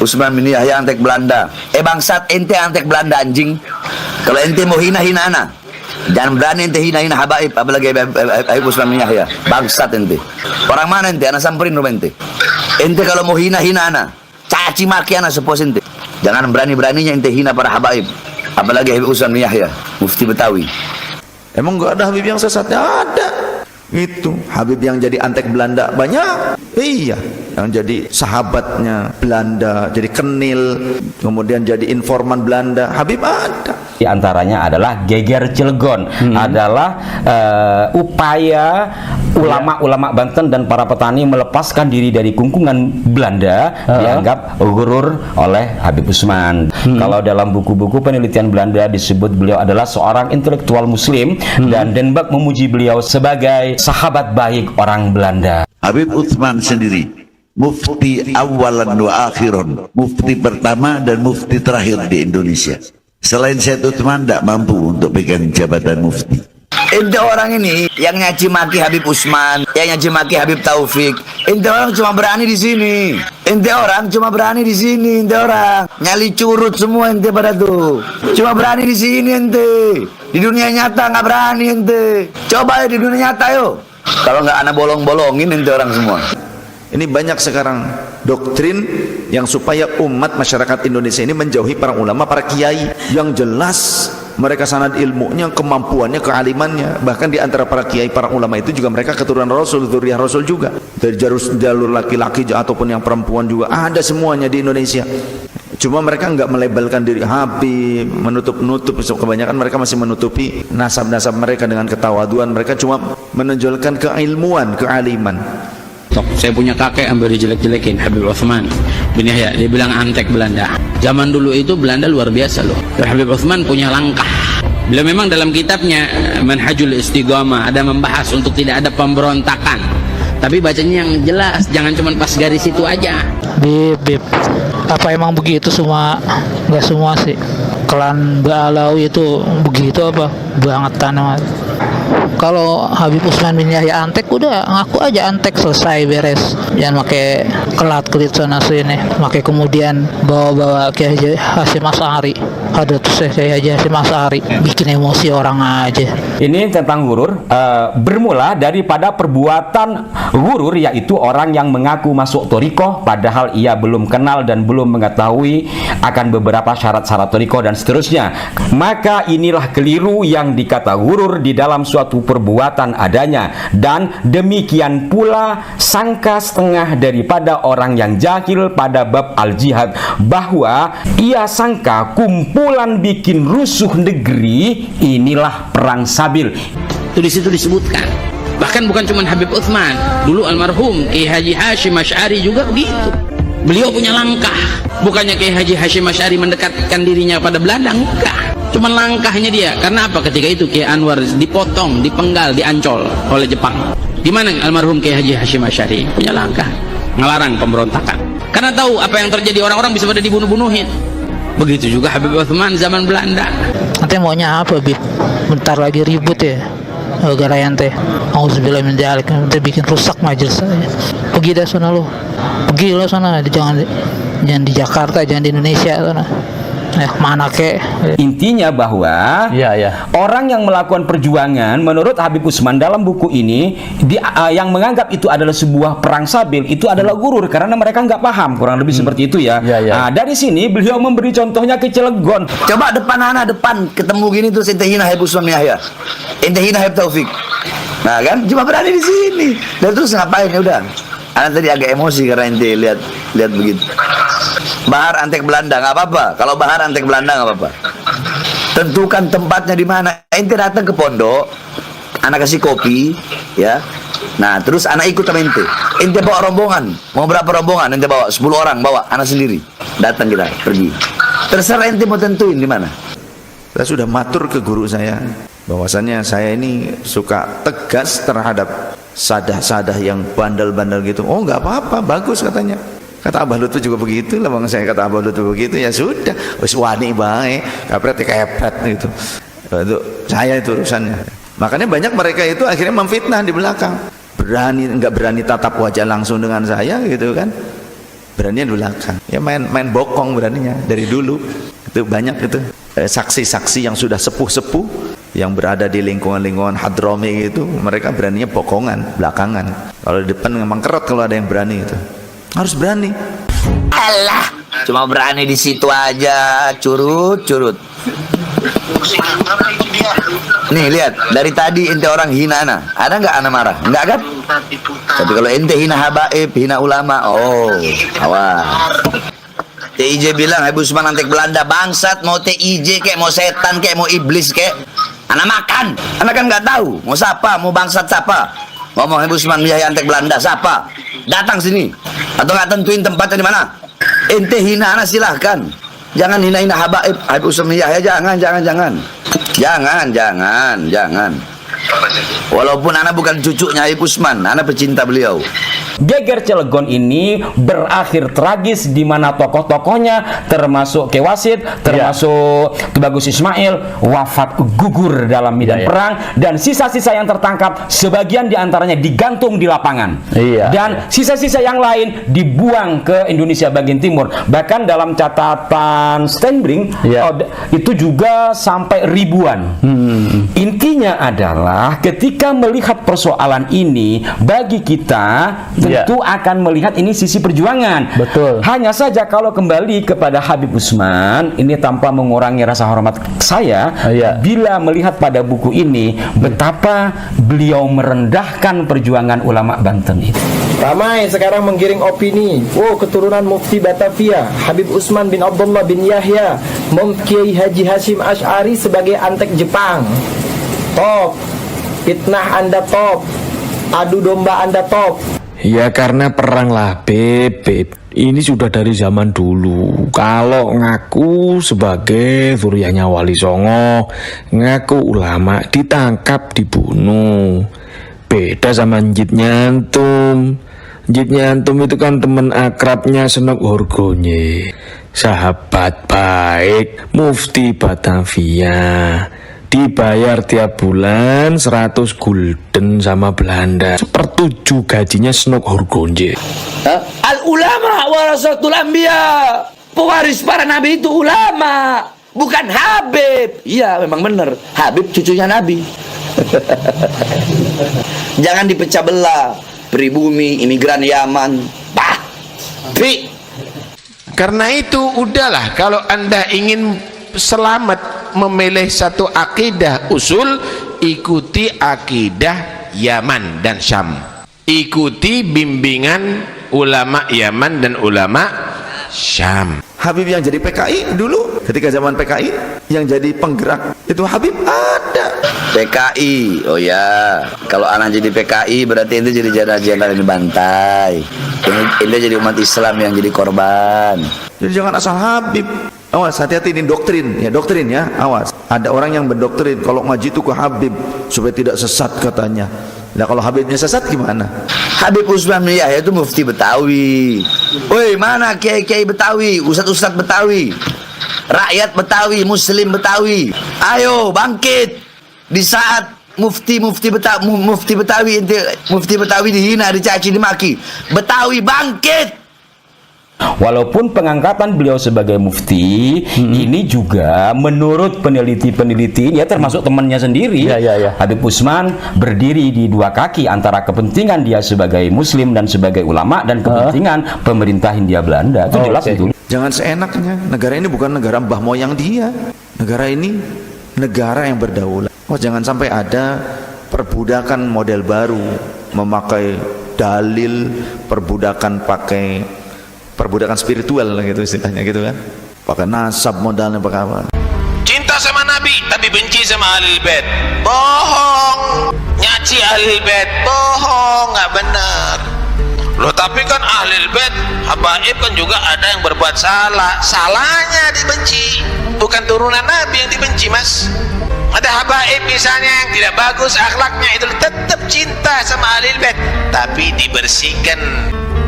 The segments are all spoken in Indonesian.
Utsman bin Yahya antek Belanda. Bangsat, ente antek Belanda anjing. Kalau ente mau hina-hina ana, jangan berani ente hina-hina Habaib, apalagi Habib Utsman bin Yahya. Bangsat ente. Orang mana ente? Ana samperin rumah ente. Ente kalau mau hina-hina ana, caci maki ana sepos ente. Jangan berani-beraninya ente hina para Habaib, apalagi Habib Utsman bin Yahya, mufti Betawi. Emang nggak ada Habib yang sesat? Ada. Itu Habib yang jadi antek Belanda banyak. Iya, yang jadi sahabatnya Belanda, jadi kenil, kemudian jadi informan Belanda. Habib ada. Di antaranya adalah Geger Cilegon, adalah upaya ulama-ulama Banten dan para petani melepaskan diri dari kungkungan Belanda, dianggap gurur oleh Habib Utsman. Kalau dalam buku-buku penelitian Belanda disebut beliau adalah seorang intelektual muslim, dan Den Bak memuji beliau sebagai sahabat baik orang Belanda. Habib Utsman sendiri mufti awalan wa akhiran, mufti pertama dan mufti terakhir di Indonesia. Selain Syed Utsman tidak mampu untuk pegang jabatan mufti. Ente orang ini yang nyaci maki Habib Utsman, yang nyaci maki Habib Taufik. Ente orang cuma berani di sini. Ente orang cuma berani di sini. Ente orang nyali curut semua ente pada tuh. Cuma berani di sini ente. Di dunia nyata nggak berani ente. Coba ya di dunia nyata yuk. Kalau nggak anak bolong-bolongin ente orang semua. Ini banyak sekarang doktrin yang supaya umat masyarakat Indonesia ini menjauhi para ulama, para kiai yang jelas mereka sanad ilmunya, kemampuannya, kealimannya. Bahkan di antara para kiai, para ulama itu juga mereka keturunan Rasul, zuriyah Rasul juga. Dari jalur laki-laki ataupun yang perempuan juga ada semuanya di Indonesia. Cuma mereka nggak melabelkan diri Habib, menutup-nutup. Kebanyakan mereka masih menutupi nasab-nasab mereka dengan ketawaduan. Mereka cuma menonjolkan keilmuan, kealiman. Saya punya kakek hampir dijelek-jelekin, Habib Utsman bin Yahya, dia bilang antek Belanda. Zaman dulu itu Belanda luar biasa loh. Habib Utsman punya langkah. Beliau memang dalam kitabnya Manhajul Istiqamah ada membahas untuk tidak ada pemberontakan, tapi bacanya yang jelas, jangan cuma pas garis itu aja. Bib, apa emang begitu semua? Nggak semua sih. Klan Ba'alawi itu begitu apa? Bangetan amat. Kalau Habib Utsman bin Yahya antek, udah ngaku aja antek, selesai, beres. Jangan pakai kelat-kelit sana sini, pakai kemudian bawa-bawa Kiai Haji Hasyim Asy'ari. Ada tuh Kiai Haji Hasyim Asy'ari, bikin emosi orang aja. Ini tentang gurur, bermula daripada perbuatan gurur, yaitu orang yang mengaku masuk thariqah padahal ia belum kenal dan belum mengetahui akan beberapa syarat-syarat thariqah dan seterusnya. Maka inilah keliru yang dikata gurur di dalam suatu perbuatan adanya, dan demikian pula sangka setengah daripada orang yang jahil pada bab al-jihad, bahwa ia sangka kumpulan bikin rusuh negeri inilah perang sabil. Itu di situ disebutkan. Bahkan bukan cuma Habib Utsman, dulu almarhum Kiai Haji Hasyim Asy'ari juga begitu. Beliau punya langkah. Bukannya Kiai Haji Hasyim Asy'ari mendekatkan dirinya pada Belanda, enggak. Cuman langkahnya dia. Karena apa? Ketika itu Kiai Anwar dipotong, dipenggal, diancol oleh Jepang. Di mana almarhum Kiai Haji Hasyim Asy'ari? Punya langkah, ngelarang pemberontakan. Karena tahu apa yang terjadi, orang-orang bisa pada dibunuh-bunuhin. Begitu juga Habib Utsman zaman Belanda. Nanti maunya apa, Bib? Bentar lagi ribut ya. Gara ente, auzubillah min dzalik, nanti bikin rusak majelis saya. Pergi dah sana lo. Pergi lo sana, jangan di Jakarta, jangan di Indonesia sana. Mana kek? Intinya bahwa orang yang melakukan perjuangan menurut Habib Utsman dalam buku ini yang menganggap itu adalah sebuah perang sabil, itu adalah gurur karena mereka nggak paham, kurang lebih seperti itu ya. Nah, dari sini beliau memberi contohnya ke Cilegon. Coba depan anak depan ketemu gini terus ente hina Habib Utsman bin Yahya, ente hina Habib Taufik. Nah kan cuma berani di sini. Dan terus ngapain ya udah? Anak tadi agak emosi karena ente lihat begitu. Bahar antek Belanda nggak apa-apa. Kalau bahar antek Belanda nggak apa-apa. Tentukan tempatnya di mana. Ente datang ke pondok, anak kasih kopi, ya. Nah terus anak ikut sama ente. Ente bawa rombongan. Mau berapa rombongan? Ente bawa 10 orang, bawa anak sendiri. Datang kita pergi. Terserah ente mau tentuin di mana. Saya sudah matur ke guru saya bahwasannya saya ini suka tegas terhadap sadah-sadah yang bandel-bandel gitu. Oh nggak apa-apa, bagus katanya. Kata Abah Lutfi juga begitu lah, bang saya kata Abah Lutfi begitu, ya sudah, wis wani baik, kapret kepret gitu. Itu saya itu urusannya. Makanya banyak mereka itu akhirnya memfitnah di belakang. Nggak berani tatap wajah langsung dengan saya gitu kan. beraninya di belakang. Ya main bokong beraninya dari dulu. Itu banyak itu saksi-saksi yang sudah sepuh-sepuh yang berada di lingkungan-lingkungan Hadrami itu, mereka beraninya bokongan belakangan. Kalau di depan memang kerot kalau ada yang berani itu. Harus berani. Alah, cuma berani di situ aja, curut. Nih lihat, dari tadi ente orang hina ana, ada nggak ana marah? Nggak kan? Tapi kalau ente hina habaib, hina ulama, oh, awas. TIJ bilang Habib Usman antek Belanda, bangsat. Mau TIJ kek, mau setan kek, mau iblis kek, ana makan. Ana kan nggak tahu mau siapa, mau bangsat siapa. Ngomong Habib Usman Yahya antek Belanda, siapa? Datang sini. Atau nggak tentuin tempatnya di mana? Ente hina ana silahkan. Jangan hina-hina habaib Habib Usman Yahya, jangan. Walaupun ana bukan cucunya Habib Usman, ana pecinta beliau. Geger Cilegon ini berakhir tragis di mana tokoh-tokohnya termasuk Ki Wasid, termasuk Ki Bagus Ismail wafat gugur dalam medan perang, dan sisa-sisa yang tertangkap sebagian diantaranya digantung di lapangan, dan sisa-sisa yang lain dibuang ke Indonesia bagian timur. Bahkan dalam catatan Steinbrink itu juga sampai ribuan. Intinya adalah ketika melihat persoalan ini, bagi kita tentu akan melihat ini sisi perjuangan. Betul. Hanya saja kalau kembali kepada Habib Usman, ini tanpa mengurangi rasa hormat saya, bila melihat pada buku ini betapa beliau merendahkan perjuangan ulama Banten itu. Ramai sekarang menggiring opini, keturunan Mufti Batavia Habib Usman bin Abdullah bin Yahya, Kiai Haji Hashim Asy'ari sebagai antek Jepang. Top, fitnah Anda top, adu domba Anda top. Ya karena perang lah Beb. Ini sudah dari zaman dulu. Kalau ngaku sebagai zuriyahnya Wali Songo, ngaku ulama, ditangkap, dibunuh. Beda sama Njit Nyantum. Njit Nyantum itu kan teman akrabnya Senok Horgonye, sahabat baik Mufti Batavia. Dibayar tiap bulan 100 gulden sama Belanda, 1/7 gajinya Senok Horgonje. Al ulama warasatul anbiya, pewaris para nabi itu ulama, bukan Habib. Iya memang benar, Habib cucunya Nabi. Jangan dipecah belah, pribumi, imigran Yaman, Karena itu udahlah, kalau Anda ingin selamat memilih satu akidah usul, ikuti akidah Yaman dan Syam, ikuti bimbingan ulama Yaman dan ulama Syam. Habib yang jadi PKI dulu, ketika zaman PKI yang jadi penggerak itu Habib ada. PKI, oh ya, kalau anak jadi PKI berarti itu jadi jenderal yang dibantai. Ini jadi umat Islam yang jadi korban. Jadi jangan asal Habib. Awas, hati-hati, ini doktrin ya, awas. Ada orang yang berdoktrin kalau ngaji itu ke Habib supaya tidak sesat katanya. Nah kalau Habibnya sesat gimana? Habib Usman bin Yahya itu mufti Betawi. Woi, mana kiai-kiai Betawi, ustadz-ustadz Betawi, rakyat Betawi, muslim Betawi? Ayo bangkit. Di saat mufti Betawi dihina, dicaci, dimaki, Betawi bangkit. Walaupun pengangkatan beliau sebagai mufti ini juga menurut peneliti-peneliti, ya termasuk temannya sendiri, Habib Usman berdiri di dua kaki antara kepentingan dia sebagai muslim dan sebagai ulama dan kepentingan pemerintah Hindia Belanda. Itu jelas itu. Jangan seenaknya. Negara ini bukan negara mbah moyang dia. Negara ini negara yang berdaulat. Jangan sampai ada perbudakan model baru, memakai dalil perbudakan spiritual gitu istilahnya gitu kan, pakai nasab modalnya, pakai apa, Cinta sama Nabi tapi benci sama Ahlul Bait, bohong. Nyaci Ahlul Bait, bohong, nggak benar. Loh tapi kan Ahlul Bait habaib kan juga ada yang berbuat salah, salahnya dibenci, bukan turunan Nabi yang dibenci, Mas. Ada habaib misalnya yang tidak bagus akhlaknya, itu tetap cinta sama Ahlul Bait, tapi dibersihkan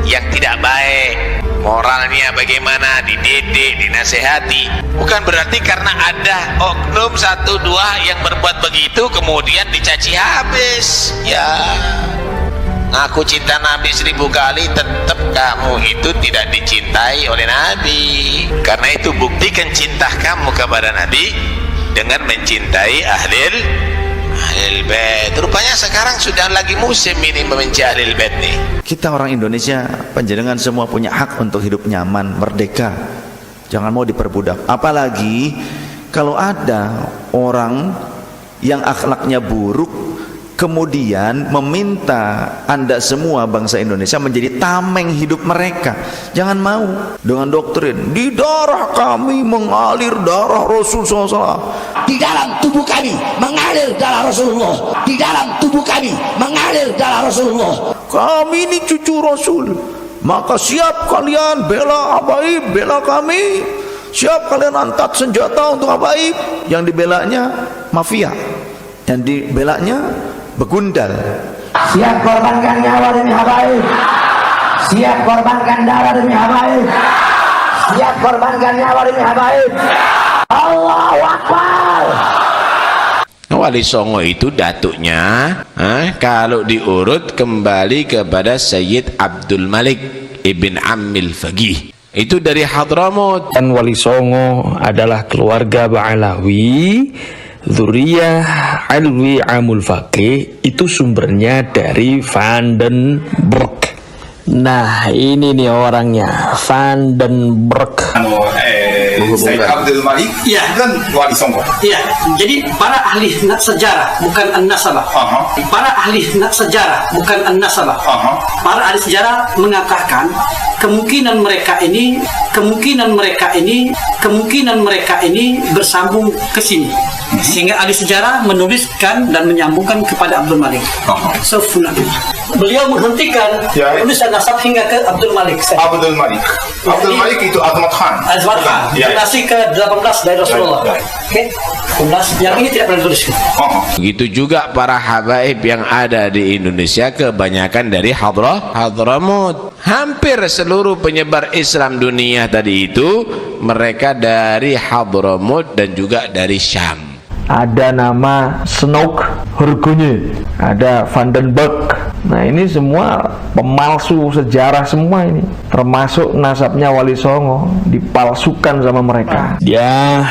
yang tidak baik, moralnya bagaimana, dididik, dinasehati. Bukan berarti karena ada oknum 1-2 yang berbuat begitu kemudian dicaci habis. Ya, Aku cinta Nabi 1000 kali, tetap kamu itu tidak dicintai oleh Nabi. Karena itu buktikan cinta kamu kepada Nabi dengan mencintai ahlil bait. Rupanya sekarang sudah lagi musim ini membenci ahlil bait nih. Kita orang Indonesia, panjenengan semua punya hak untuk hidup nyaman, merdeka. Jangan mau diperbudak. Apalagi kalau ada orang yang akhlaknya buruk kemudian meminta Anda semua bangsa Indonesia menjadi tameng hidup mereka. Jangan mau dengan doktrin di darah kami mengalir darah Rasul SAW. Di dalam tubuh kami mengalir darah Rasulullah. Di dalam tubuh kami mengalir darah Rasulullah. Kami ini cucu Rasul, maka siap kalian bela Habaib, bela kami. Siap kalian angkat senjata untuk Habaib. Yang dibelanya mafia, yang dibelanya begundal. Siap korbankan nyawa demi Habaib. Siap korbankan darah demi Habaib. Siap korbankan nyawa demi Habaib. Allahu Akbar. Wali Songo itu datuknya kalau diurut kembali kepada Sayyid Abdul Malik Ibn Ammil Faqih, itu dari Hadramut. Dan Wali Songo adalah keluarga Ba'alawi, Zuriyah Alwi Amul Faqih, itu sumbernya dari Vandenberg. Nah ini nih orangnya, Vandenberg. Sayyid Abdul Malik kan Wali Songo. Iya, jadi para ahli sejarah bukan an-nasabah. Para ahli sejarah bukan an-nasabah. Para ahli sejarah mengatakan kemungkinan mereka ini bersambung ke sini. Sehingga ahli sejarah menuliskan dan menyambungkan kepada Abdul Malik. So, beliau menghentikan tulisan nasab hingga ke Abdul Malik. Abdul Malik itu Azmat Khan. Azmat Khan, generasi ke-18 dari Rasulullah. Oke, 18. Yang ini tidak pernah dituliskan. Begitu juga para habaib yang ada di Indonesia kebanyakan dari Hadramut. Hampir seluruh penyebar Islam dunia tadi itu mereka dari Hadramut dan juga dari Syam. Ada nama Snoek Hurgonje, ada Vandenberg. Nah ini semua pemalsu sejarah semua ini, termasuk nasabnya Wali Songo dipalsukan sama mereka. Ya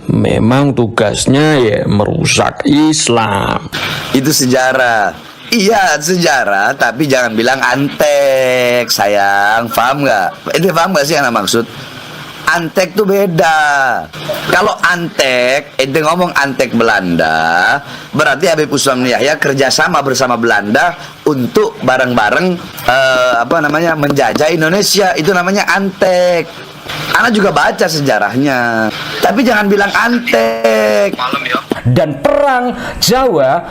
memang tugasnya ya merusak Islam. Itu sejarah. Iya sejarah, tapi jangan bilang antek sayang. Paham nggak? Itu paham nggak sih yang maksud? Antek tuh beda. Kalau antek, ente ngomong antek Belanda, berarti Habib Usman bin Yahya kerjasama bersama Belanda untuk bareng-bareng menjajah Indonesia. Itu namanya antek. Ana juga baca sejarahnya, tapi jangan bilang antek. Dan perang Jawa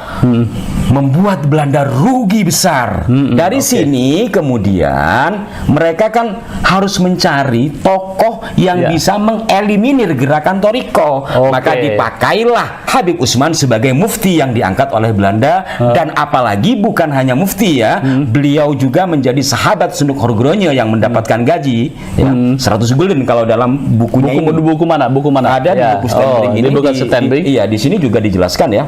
membuat Belanda rugi besar. Dari sini kemudian mereka kan harus mencari tokoh yang bisa mengeliminir gerakan Toriko. Maka dipakailah Habib Usman sebagai mufti yang diangkat oleh Belanda. Dan apalagi bukan hanya mufti ya, beliau juga menjadi sahabat Sunduk Horgronje yang mendapatkan gaji 100 gulden kalau dalam bukunya ini. Buku mana? Ada di buku Stenbring ini. Bukan Stenbring. Iya, di sini juga dijelaskan ya.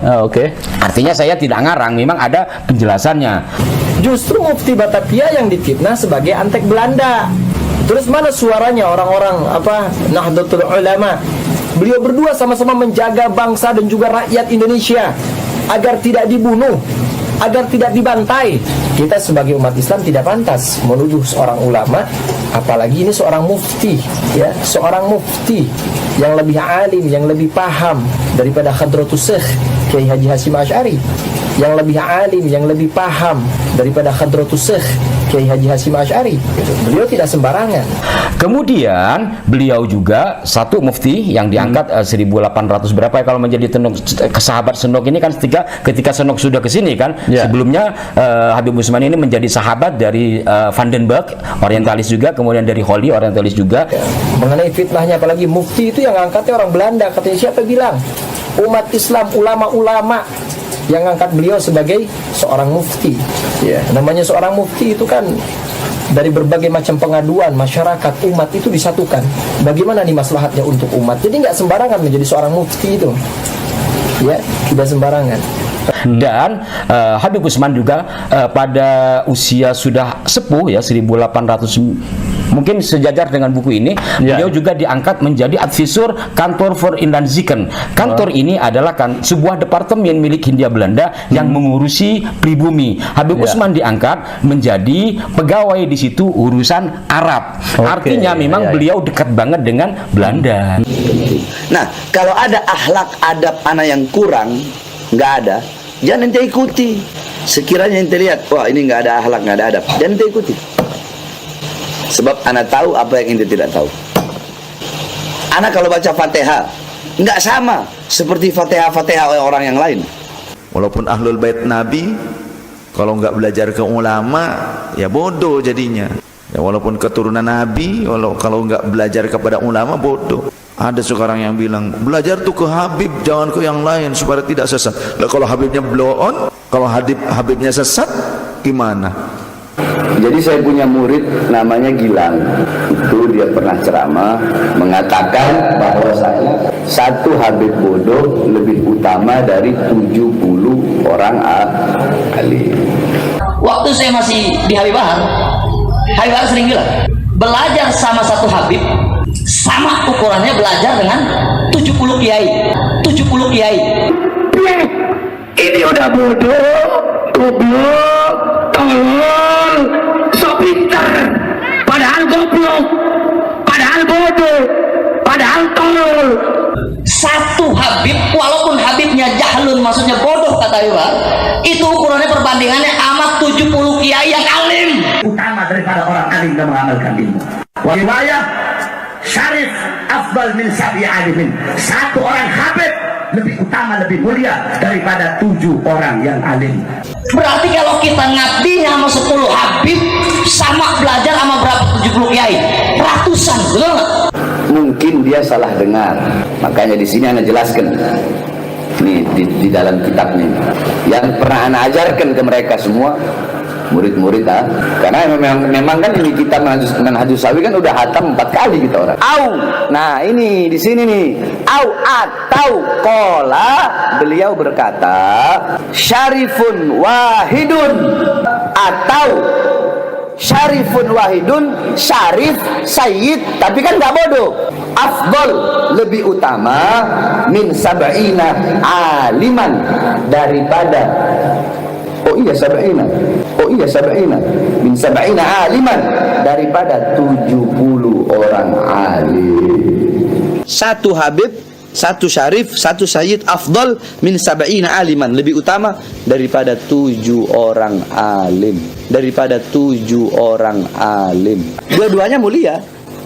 Artinya saya tidak ngarang, memang ada penjelasannya. Justru Mufti Batavia yang difitnah sebagai antek Belanda. Terus mana suaranya orang-orang Nahdlatul Ulama? Beliau berdua sama-sama menjaga bangsa dan juga rakyat Indonesia agar tidak dibunuh, agar tidak dibantai. Kita sebagai umat Islam tidak pantas menuduh seorang ulama, apalagi ini seorang mufti, ya, seorang mufti yang lebih alim, yang lebih paham daripada Hadratus Syekh Kiai Haji Hasyim Asy'ari, yang lebih alim, yang lebih paham daripada Hadratus Syekh Kiai Haji Hasyim Asy'ari. Beliau tidak sembarangan. Kemudian beliau juga satu mufti yang diangkat 1800 berapa ya kalau menjadi sahabat Sendok ini kan ketika Sendok sudah ke sini kan. Sebelumnya Habib Usman ini menjadi sahabat dari Vandenberg, orientalis juga, kemudian dari Holly, orientalis juga. Mengenai fitnahnya, apalagi mufti itu yang angkatnya orang Belanda, katanya siapa bilang? Umat Islam, ulama-ulama yang angkat beliau sebagai seorang mufti. Namanya seorang mufti itu kan dari berbagai macam pengaduan masyarakat, umat itu disatukan. Bagaimana nih maslahatnya untuk umat? Jadi nggak sembarangan menjadi seorang mufti itu. Ya, tidak sembarangan. Dan Habib Utsman juga pada usia sudah sepuh ya, 1800, mungkin sejajar dengan buku ini, beliau juga diangkat menjadi advisor kantor for Inland Ziken. Kantor ini adalah sebuah departemen milik Hindia Belanda yang mengurusi pribumi. Habib Utsman diangkat menjadi pegawai di situ urusan Arab. Artinya memang beliau dekat banget dengan Belanda. Nah, kalau ada akhlak adab anak yang kurang, nggak ada, jangan ente ikuti. Sekiranya ente lihat, wah ini nggak ada akhlak, nggak ada adab, jangan ente ikuti. Sebab anak tahu apa yang ente tidak tahu. Anak kalau baca Fatihah nggak sama seperti Fatihah orang yang lain. Walaupun ahlul bait Nabi, kalau nggak belajar ke ulama, ya bodoh jadinya. Ya, walaupun keturunan Nabi, kalau nggak belajar kepada ulama, bodoh. Ada sekarang yang bilang, belajar tuh ke Habib, jangan ke yang lain supaya tidak sesat. Lah kalau Habibnya blow on, kalau Habibnya sesat, gimana? Jadi saya punya murid namanya Gilang. Itu dia pernah ceramah mengatakan bahwasanya satu Habib bodoh lebih utama dari 70 orang alim. Waktu saya masih di Habib Bahar sering bilang, belajar sama satu Habib sama ukurannya belajar dengan 70 kiai. 70 kiai. Ini udah bodoh, goblok, tolol, sok pintar, padahal goblok, padahal bodoh, padahal tolol. Satu Habib, walaupun Habibnya jahlun, maksudnya bodoh kata Iwan, itu ukurannya perbandingannya amat 70 kiai yang alim. Utama daripada orang alim dan mengamalkan ilmu. Riwayat syarif afdal min sabi alimin. Satu orang Habib lebih utama, lebih mulia daripada 7 orang yang alim. Berarti kalau kita ngabdinya sama 10 Habib, sama belajar sama berapa 70 kiai? Ratusan, betul nggak? Mungkin dia salah dengar. Makanya di sini Anda jelaskan. Nih di dalam kitabnya. Yang pernah Anda ajarkan ke mereka semua murid-murid karena memang kan ini kitab Manhajus Sawi kan udah hatam 4 kali kita orang. Nah ini di sini nih. Atau kola, beliau berkata syarifun wahidun, atau syarifun wahidun, syarif sayyid, tapi kan nggak bodoh. Afdol, lebih utama, min sab'ina aliman, daripada sab'ina min sab'ina aliman, daripada 70 orang alim. Satu Habib, satu syarif, satu sayyid, afdal min sab'ina aliman, lebih utama daripada 7 orang alim. Daripada 7 orang alim. Dua-duanya mulia.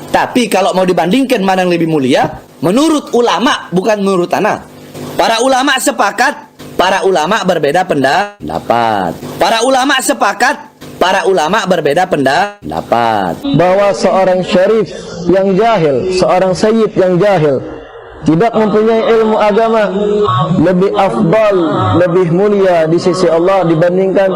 Tapi kalau mau dibandingkan mana yang lebih mulia, menurut ulama, bukan menurut anak. Para ulama sepakat, para ulama berbeda pendapat. Para ulama sepakat, para ulama berbeda pendapat. Bahwa seorang syarif yang jahil, seorang sayyid yang jahil, tidak mempunyai ilmu agama, lebih afdal, lebih mulia di sisi Allah dibandingkan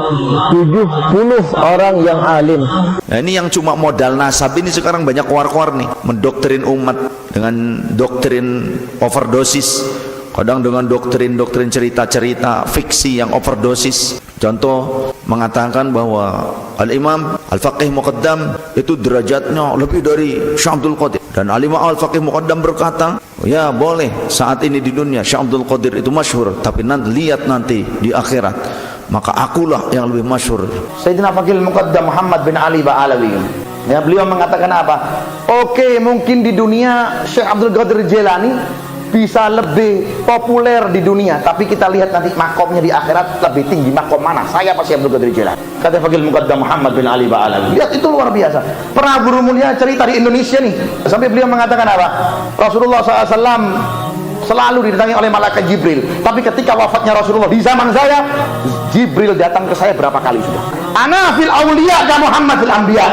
70 orang yang alim. Nah ini yang cuma modal nasab ini sekarang banyak keluar-keluar nih, mendoktrin umat dengan doktrin overdosis, kadang dengan doktrin cerita-cerita fiksi yang overdosis. Contoh mengatakan bahwa Al-Imam Al-Faqih Muqaddam itu derajatnya lebih dari Syekh Abdul Qadir, dan Al-Imam Al-Faqih Muqaddam berkata, ya boleh saat ini di dunia Syekh Abdul Qadir itu masyhur, tapi lihat nanti di akhirat maka akulah yang lebih masyhur. Sayyidina Faqih Muqaddam Muhammad bin Ali Ba'alawi, ya, beliau mengatakan apa? Oke, mungkin di dunia Syekh Abdul Qadir Jilani bisa lebih populer di dunia, tapi kita lihat nanti makomnya di akhirat lebih tinggi. Makom mana? Saya pasti Abdul Qadir Jilani. Kata Faqih Muqaddam Muhammad bin Ali Ba'alawi. Lihat, itu luar biasa. Pernah guru mulia cerita di Indonesia nih, sampai beliau mengatakan apa? Rasulullah SAW selalu didatangi oleh malaikat Jibril, tapi ketika wafatnya Rasulullah di zaman saya, Jibril datang ke saya berapa kali sudah. Ana fil awliya ka Muhammad fil anbiya.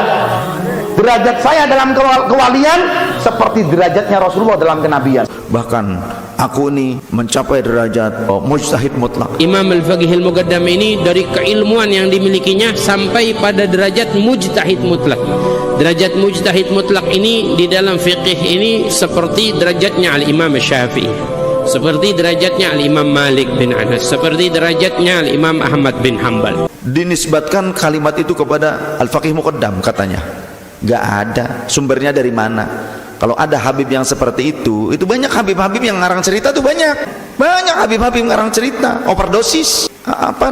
Derajat saya dalam kewalian seperti derajatnya Rasulullah dalam kenabian. Bahkan aku ini mencapai derajat mujtahid mutlak. Imam Al-Faqih Al-Muqaddam ini dari keilmuan yang dimilikinya sampai pada derajat mujtahid mutlak. Derajat mujtahid mutlak ini di dalam fiqih ini seperti derajatnya Al-Imam Syafi'i. seperti derajatnya Al-Imam Malik bin Anas, seperti derajatnya Al-Imam Ahmad bin Hanbal. Dinisbatkan kalimat itu kepada Al-Faqih Muqaddam katanya. Gak ada. Sumbernya dari mana? Kalau ada Habib yang seperti itu banyak Habib-Habib yang ngarang cerita tuh banyak. Banyak Habib-Habib ngarang cerita, overdosis.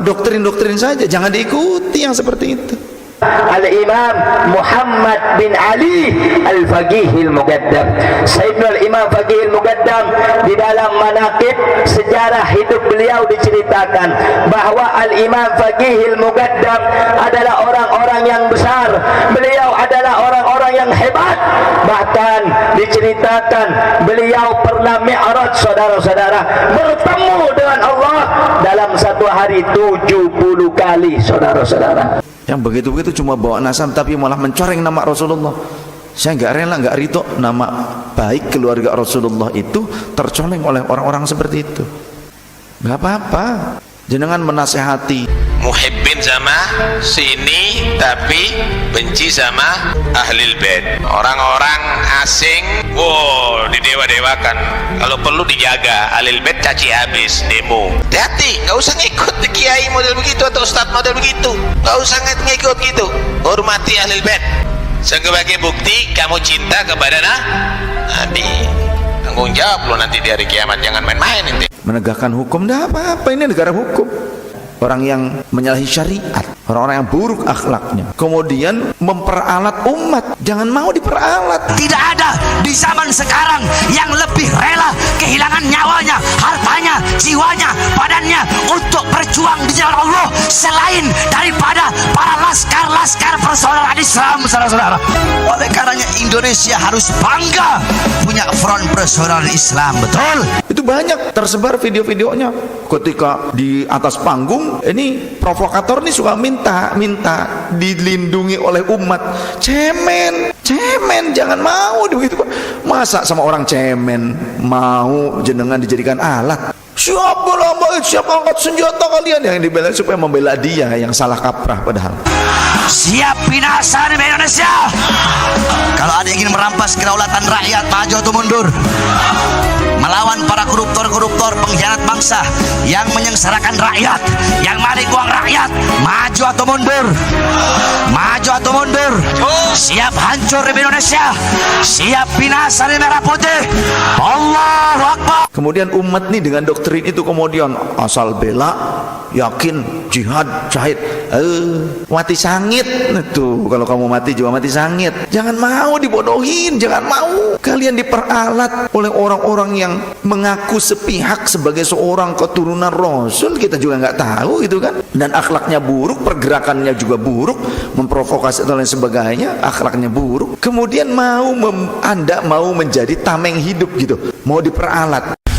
Doktrin-doktrin saja, jangan diikuti yang seperti itu. Al-Imam Muhammad bin Ali Al-Faqih Al-Muqaddam, Sayyidina Al-Imam Faqih Al-Muqaddam, di dalam manaqib sejarah hidup beliau diceritakan bahwa Al-Imam Faqih Al-Muqaddam adalah orang-orang yang besar, beliau adalah orang-orang yang hebat. Bahkan diceritakan beliau pernah mi'raj, saudara-saudara, bertemu dengan Allah dalam satu hari 70 kali, saudara-saudara. Yang begitu-begitu cuma bawa nasab tapi malah mencoreng nama Rasulullah. Saya nggak rela, nggak ridho nama baik keluarga Rasulullah itu tercoleng oleh orang-orang seperti itu. Nggak apa-apa, jenengan menasehati. Muhibbin sama sini tapi benci sama Ahlul Bait. Orang-orang asing, didewa-dewakan. Kalau perlu dijaga, Ahlul Bait caci habis, demo. Hati-hati, nggak usah ngikut kiai model begitu atau ustadz model begitu. Nggak usah ngikut gitu. Hormati Ahlul Bait. Sebagai bukti kamu cinta kepada Nabi. Tanggung jawab lo nanti di hari kiamat, jangan main-main nanti. Menegakkan hukum, dah apa-apa, ini negara hukum. Orang yang menyalahi syariat, orang-orang yang buruk akhlaknya, kemudian memperalat umat, jangan mau diperalat. Tidak ada di zaman sekarang yang lebih rela kehilangan nyawanya, hartanya, jiwanya, badannya untuk berjuang di jalan Allah selain daripada para laskar-laskar persaudaraan Islam, saudara-saudara. Oleh karenanya Indonesia harus bangga punya front persaudaraan Islam, betul? Itu banyak tersebar video-videonya. Ketika di atas panggung, ini provokator nih suka minta dilindungi oleh umat. Cemen, jangan mau begitu. Masa sama orang cemen mau jenengan dijadikan alat? Siapa angkat senjata kalian yang dibela supaya membela dia yang salah kaprah padahal. Siap binasa di Indonesia. Kalau ada yang ingin merampas kedaulatan rakyat, maju atau mundur. Melawan para koruptor-koruptor pengkhianat bangsa yang menyengsarakan rakyat, yang maling uang rakyat, maju atau mundur. Maju atau mundur. Siap hancur di Indonesia, siap binasa di merah putih. Allahu Akbar. Kemudian umat nih dengan doktrin itu kemudian asal bela, yakin, jihad, syahid, mati sangit. Tuh, kalau kamu mati juga mati sangit. Jangan mau dibodohin, jangan mau kalian diperalat oleh orang-orang yang mengaku sepihak sebagai seorang keturunan Rasul. Kita juga nggak tahu gitu kan, dan akhlaknya buruk, pergerakannya juga buruk, memprovokasi dan lain sebagainya, akhlaknya buruk. Kemudian Anda mau menjadi tameng hidup gitu, mau diperalat.